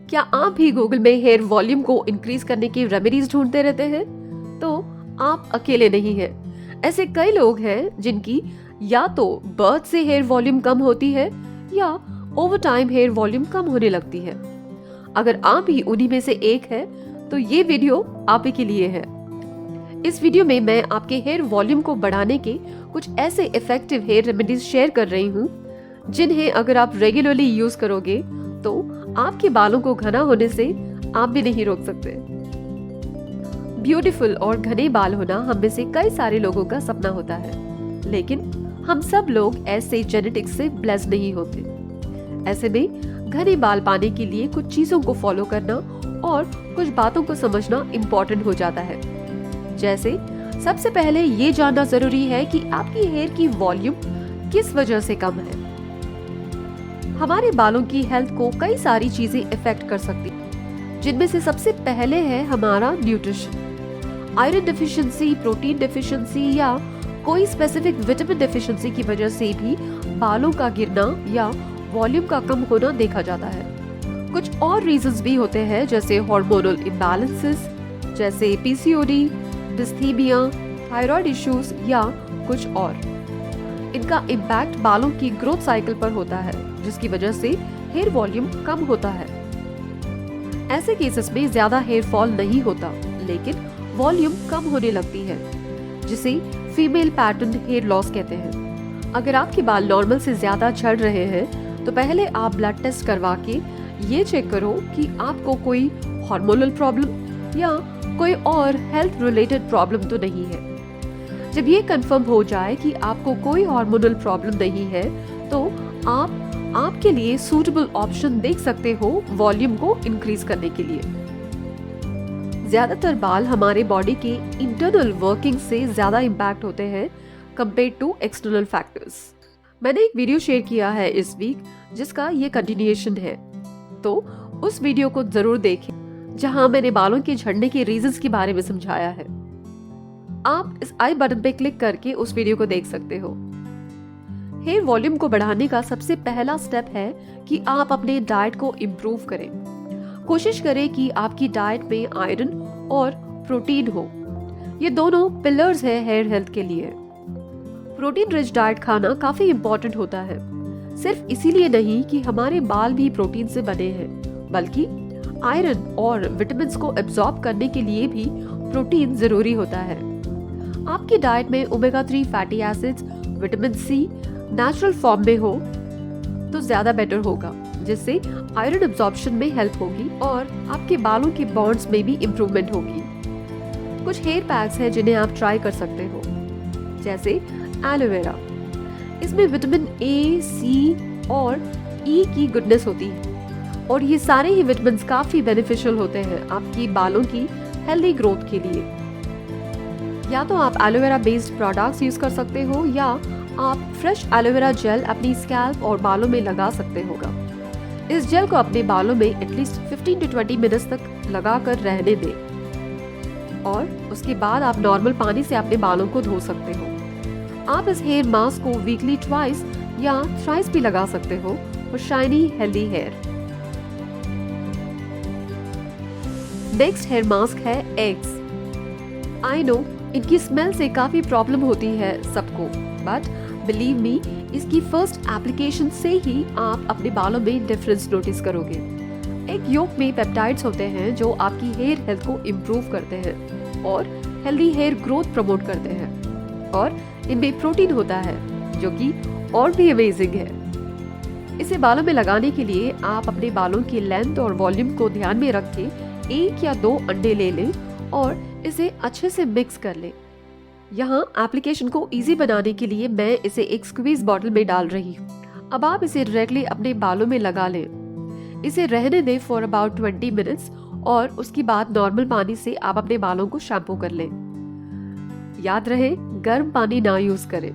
क्या आप भी गूगल में हेयर वॉल्यूम को इंक्रीज करने की रेमेडीज ढूंढते रहते हैं? तो आप अकेले नहीं हैं। ऐसे कई लोग हैं जिनकी या तो बर्थ से हेयर वॉल्यूम कम होती है या ओवर टाइम हेयर वॉल्यूम कम होने लगती है। अगर आप भी उन्हीं में से एक है तो ये वीडियो आप ही के लिए है। इस वीडियो में मैं आपके हेयर वॉल्यूम को बढ़ाने के कुछ ऐसे इफेक्टिव हेयर रेमेडीज शेयर कर रही हूँ जिन्हें अगर आप रेगुलरली यूज करोगे तो आपके बालों को घना होने से आप भी नहीं रोक सकते। ब्यूटीफुल और घने बाल होना हम में से कई सारे लोगों का सपना होता है, लेकिन हम सब लोग ऐसे जेनेटिक्स से ब्लेस्ड नहीं होते। ऐसे में घने बाल पाने के लिए कुछ चीजों को फॉलो करना और कुछ बातों को समझना इम्पोर्टेंट हो जाता है। जैसे सबसे पहले ये जानना जरूरी है कि आपकी हेयर की वॉल्यूम किस वजह से कम है। हमारे बालों की हेल्थ को कई सारी चीजें इफेक्ट कर सकती हैं, जिनमें से सबसे पहले है हमारा nutrition. Iron deficiency, protein deficiency या कोई स्पेसिफिक विटामिन डिफिशिएंसी की वजह से भी बालों का गिरना या वॉल्यूम का कम होना देखा जाता है। कुछ और रीजंस भी होते हैं जैसे हार्मोनल इम्बैलेंसेस जैसे पीसीओडी, डिस्थीमिया, थायराइड इश्यूज या कुछ और। इनका इम्पैक्ट बालों की ग्रोथ साइकिल पर होता है, जिसकी वजह से हेयर वॉल्यूम कम होता है। ऐसे केसेस में ज्यादा हेयर फॉल नहीं होता, लेकिन वॉल्यूम कम होने लगती है, जिसे फीमेल पैटर्न हेयर लॉस कहते हैं। अगर आपके बाल नॉर्मल से ज्यादा झड़ रहे हैं तो पहले आप ब्लड टेस्ट करवा के ये चेक करो कि आपको कोई हार्मोनल प्रॉब्लम या कोई और हेल्थ रिलेटेड प्रॉब्लम तो नहीं है। जब ये कंफर्म हो जाए कि आपको कोई हार्मोनल प्रॉब्लम नहीं है तो आप आपके लिए सूटेबल ऑप्शन देख सकते हो वॉल्यूम को इंक्रीज करने के लिए। ज्यादातर बाल हमारे बॉडी के इंटरनल वर्किंग से ज्यादा इम्पैक्ट होते हैं कंपेयर टू एक्सटर्नल फैक्टर्स। मैंने एक वीडियो शेयर किया है इस वीक जिसका ये कंटिन्यूएशन है, तो उस वीडियो को जरूर देखें जहां मैंने बालों के झड़ने के रीजंस के बारे में समझाया है। आप इस आई बटन पे क्लिक करके उस वीडियो को देख सकते हो। हेयर वॉल्यूम को बढ़ाने का सबसे पहला स्टेप है कि आप अपने डाइट को इम्प्रूव करें। कोशिश करें कि आपकी डाइट में आयरन और प्रोटीन हो। ये दोनों पिलर्स है हेयर हेल्थ के लिए। प्रोटीन रिच डाइट खाना काफी इम्पोर्टेंट होता है, सिर्फ इसीलिए नहीं कि हमारे बाल भी प्रोटीन से बने हैं, बल्कि आयरन और विटामिन्स को एब्जॉर्ब करने के लिए भी प्रोटीन जरूरी होता है। आपकी डाइट में omega 3 fatty acids, vitamin C natural form में हो तो ज्यादा बेटर होगा, जिससे आयरन एब्जॉर्प्शन में हेल्प होगी और आपके बालों के बॉन्ड्स में भी इम्प्रूवमेंट होगी। कुछ हेयर पैक्स हैं जिन्हें आप ट्राई कर सकते हो, जैसे एलोवेरा। इसमें विटामिन ए, सी और ई की गुडनेस होती है और ये सारे ही विटामिन काफी बेनिफिशियल होते हैं आपकी बालों की हेल्दी ग्रोथ के लिए। या तो आप एलोवेरा बेस्ड प्रोडक्ट्स यूज कर सकते हो या आप फ्रेश एलोवेरा जेल अपनी स्कैल्प और बालों में लगा सकते होगा। इस जेल को अपने बालों में एटलीस्ट 15 to 20 मिनट्स तक लगा कर रहने दें और उसके बाद आप नॉर्मल पानी से अपने बालों को धो सकते हो। आप इस हेयर मास्क को वीकली ट्वाइस या थ्राइस भी लगा सकते हो for shiny healthy hair. Next hair mask है एग्स। आई नो इनकी स्मेल से काफी प्रॉब्लम होती है सबको, बट बिलीव मी, इसकी फर्स्ट एप्लीकेशन से ही आप अपने बालों में डिफरेंस नोटिस करोगे। एक योक में पेप्टाइड्स होते हैं जो आपकी हेयर हेल्थ को इम्प्रूव करते हैं और हेल्दी हेयर ग्रोथ प्रमोट करते हैं, और इनमें प्रोटीन होता है जो कि और भी अमेजिंग है। इसे बालों में लगाने के लिए आप अपने बालों की लेंथ और वॉल्यूम को ध्यान में रख के 1 या 2 अंडे ले लें और इसे अच्छे से मिक्स कर लें। यहाँ एप्लीकेशन को इजी बनाने के लिए मैं इसे एक स्क्वीज बॉटल में डाल रही हूँ। अब आप इसे डायरेक्टली अपने बालों में लगा लें। इसे रहने दें फॉर अबाउट 20 मिनट्स और उसके बाद नॉर्मल पानी से आप अपने बालों को शैम्पू कर लें। याद रहे, गर्म पानी ना यूज करें।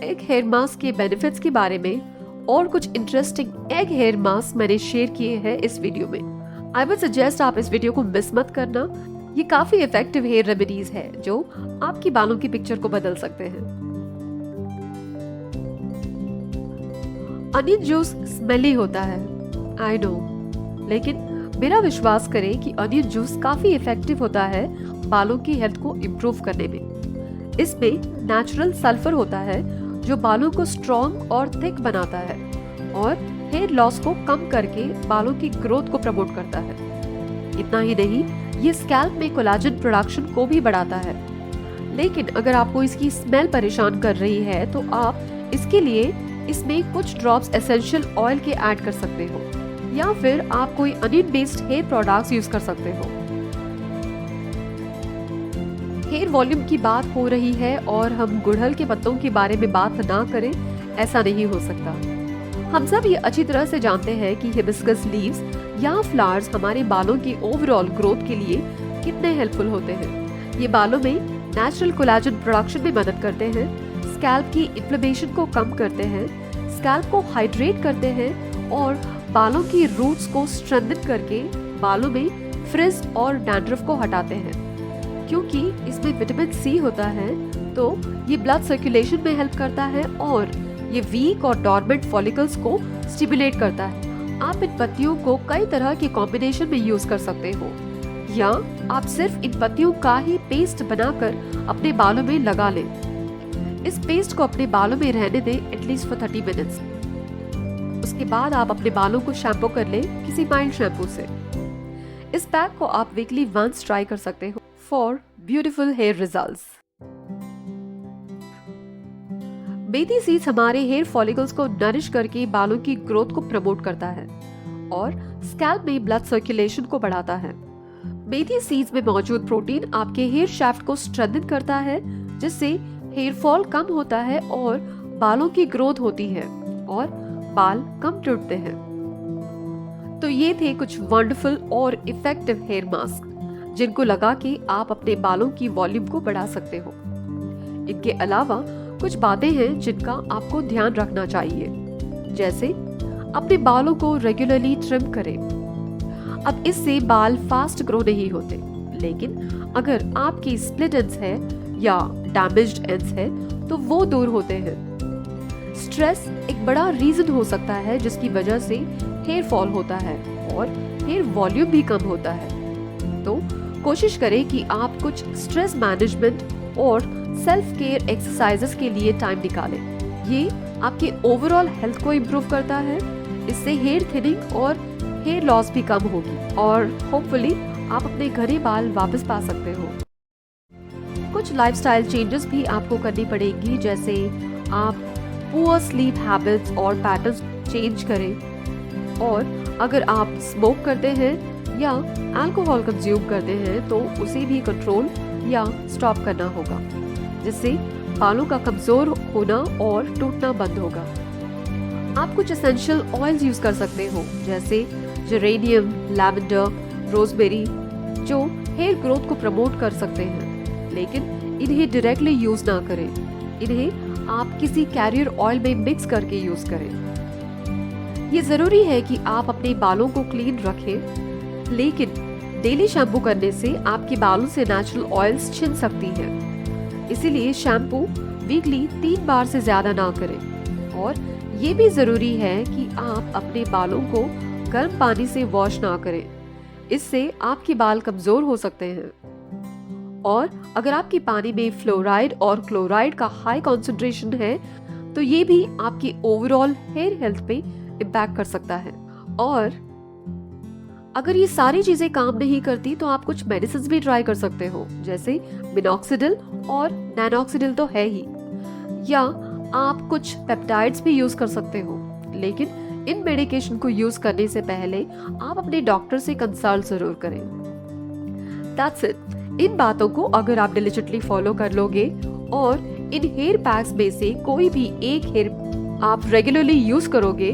एग हेयर मास्क के बेनिफिट्स के बारे में और कुछ इंटरेस्टिंग एग हेयर मास्क मैंने शेयर किए हैं इस वीडियो में। आई वुड सजेस्ट आप इस वीडियो को मिस मत करना। ये काफी इफेक्टिव हेयर रेमेडीज है जो आपकी बालों की पिक्चर को बदल सकते हैं। अनियन जूस स्मेली होता है, आई नो, लेकिन मेरा विश्वास करें कि अनियन जूस काफी इफेक्टिव होता है बालों की हेल्थ को इम्प्रूव करने में। इसमें नेचुरल सल्फर होता है जो बालों को स्ट्रॉन्ग और थिक बनाता है और हेयर लॉस को कम करके बालों की ग्रोथ को प्रमोट करता है। इतना ही नहीं, ये स्कैल्प में कोलाजन प्रोडक्शन को भी बढ़ाता है। लेकिन अगर आपको इसकी स्मेल परेशान कर रही है तो आप इसके लिए इसमें कुछ ड्रॉप्स एसेंशियल ऑयल के ऐड कर सकते हो या फिर आप कोई onion based hair products use कर सकते हो। हेयर वॉल्यूम की बात हो रही है और हम गुड़हल के पत्तों के बारे में बात ना करें, ऐसा नहीं हो सकता। हम सब ये अच्छी तरह से जानते हैं कि हिबिस्कस लीव्स या फ्लावर्स हमारे बालों की ओवरऑल ग्रोथ के लिए कितने हेल्पफुल होते हैं। ये बालों में नेचुरल कोलाजन प्रोडक्शन में मदद करते हैं, स्कैल्प की इन्फ्लेमेशन को कम करते हैं, स्कैल्प को हाइड्रेट करते हैं और बालों की रूट्स को स्ट्रेंथन करके बालों में फ्रिज और डैंड्रफ को हटाते हैं। क्योंकि इसमें विटामिन सी होता है तो ये ब्लड सर्कुलेशन में हेल्प करता है और ये वीक और डॉर्मेंट फॉलिकल्स को स्टिमुलेट करता है। आप इन पत्तियों को कई तरह के कॉम्बिनेशन में यूज कर सकते हो या आप सिर्फ इन पत्तियों का ही पेस्ट बनाकर अपने बालों में लगा लें। इस पेस्ट को अपने बालों में रहने दें एटलीस्ट फॉर 30 मिनट्स। उसके बाद आप अपने बालों को शैम्पू कर लें किसी माइल्ड शैम्पू से। इस पैक को आप वीकली वंस ट्राई कर सकते हो for beautiful hair results. Methi seeds हमारे हेयर फॉलिकल्स को नरिश करके बालों की ग्रोथ को प्रमोट करता है और स्कैल्प में ब्लड सर्कुलेशन को बढ़ाता है। मेथी सीड्स में मौजूद प्रोटीन आपके हेयर शाफ्ट को स्ट्रेंथन करता है जिससे हेयर फॉल कम होता है और बालों की ग्रोथ होती है और बाल कम टूटते हैं। तो ये थे कुछ वंडरफुल और इफेक्टिव हेयर मास्क जिनको लगा के आप अपने बालों की वॉल्यूम को बढ़ा सकते हो। इनके अलावा कुछ बातें हैं जिनका आपको ध्यान रखना चाहिए, जैसे अपने बालों को रेगुलरली ट्रिम करें। अब इससे बाल फास्ट ग्रो नहीं होते, लेकिन अगर आपकी स्प्लिट एंड्स है या डैमेज्ड एंड्स है तो वो दूर होते हैं। स्ट्रेस एक बड़ा रीजन हो सकता है जिसकी वजह से हेयर फॉल होता है और हेयर वॉल्यूम भी कम होता है। तो कोशिश करें कि आप कुछ स्ट्रेस मैनेजमेंट और सेल्फ केयर एक्सरसाइजेस के लिए टाइम निकालें। ये आपके ओवरऑल हेल्थ को इम्प्रूव करता है। इससे हेयर थिनिंग और हेयर लॉस भी कम होगी और होपफुली आप अपने घने बाल वापस पा सकते हो। कुछ लाइफस्टाइल चेंजेस भी आपको करनी पड़ेगी, जैसे आप पुअर स्लीप हैबिट्स और पैटर्न्स चेंज करें और अगर आप स्मोक करते हैं या अल्कोहल कंज्यूम करते हैं तो उसे भी कंट्रोल या स्टॉप करना होगा, जिससे बालों का कमजोर होना और टूटना बंद होगा। आप कुछ एसेंशियल ऑयल्स यूज कर सकते हो, जैसे जेरेनियम, लैवेंडर, रोजमेरी, जो हेयर ग्रोथ को प्रमोट कर सकते हैं, लेकिन इन्हें डायरेक्टली यूज ना करें। इन्हें आप किसी कैरियर ऑयल में मिक्स करके यूज करें। ये जरूरी है कि आप अपने बालों को क्लीन रखें, लेकिन डेली शैम्पू करने से आपके बालों से नेचुरल ऑयल्स छिन सकती हैं। इसीलिए शैम्पू वीकली 3 बार से ज्यादा ना करें और ये भी जरूरी है कि आप अपने बालों को गर्म पानी से वॉश ना करें, इससे आपके बाल कमजोर हो सकते हैं। और अगर आपके पानी में फ्लोराइड और क्लोराइड का हाई कॉन्सेंट्रेशन है तो ये भी आपकी ओवरऑल हेयर हेल्थ पे इम्पैक्ट कर सकता है। और अगर ये सारी चीजें काम नहीं करती तो आप कुछ मेडिसिन भी ट्राई कर सकते हो, जैसे मिनॉक्सिडिल और नैनॉक्सिडिल तो है ही, या आप कुछ पेप्टाइड्स भी यूज कर सकते हो। लेकिन इन मेडिकेशन को यूज करने से पहले आप अपने डॉक्टर से कंसल्ट जरूर करें। That's it. इन बातों को अगर आप डिलिजेंटली फॉलो कर लोगे और इन हेयर पैक्स में से कोई भी एक हेयर आप रेगुलरली यूज करोगे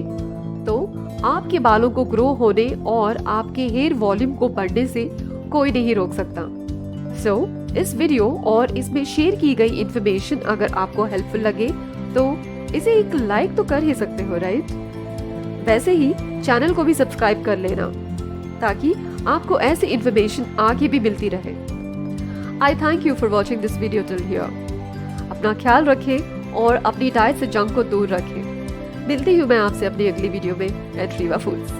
तो आपके बालों को ग्रो होने और आपके हेयर वॉल्यूम को बढ़ने से कोई नहीं रोक सकता। इस वीडियो और इसमें शेयर की गई इन्फॉर्मेशन अगर आपको हेल्पफुल लगे तो इसे एक लाइक तो कर ही सकते हो, राइट? वैसे ही चैनल को भी सब्सक्राइब कर लेना ताकि आपको ऐसी इन्फॉर्मेशन आगे भी मिलती रहे। आई thank you for watching this video till here. अपना ख्याल रखें और अपनी डाइट से जंक को दूर रखें। मिलती हूँ मैं आपसे अपनी अगली वीडियो में एट रीवा फूड्स।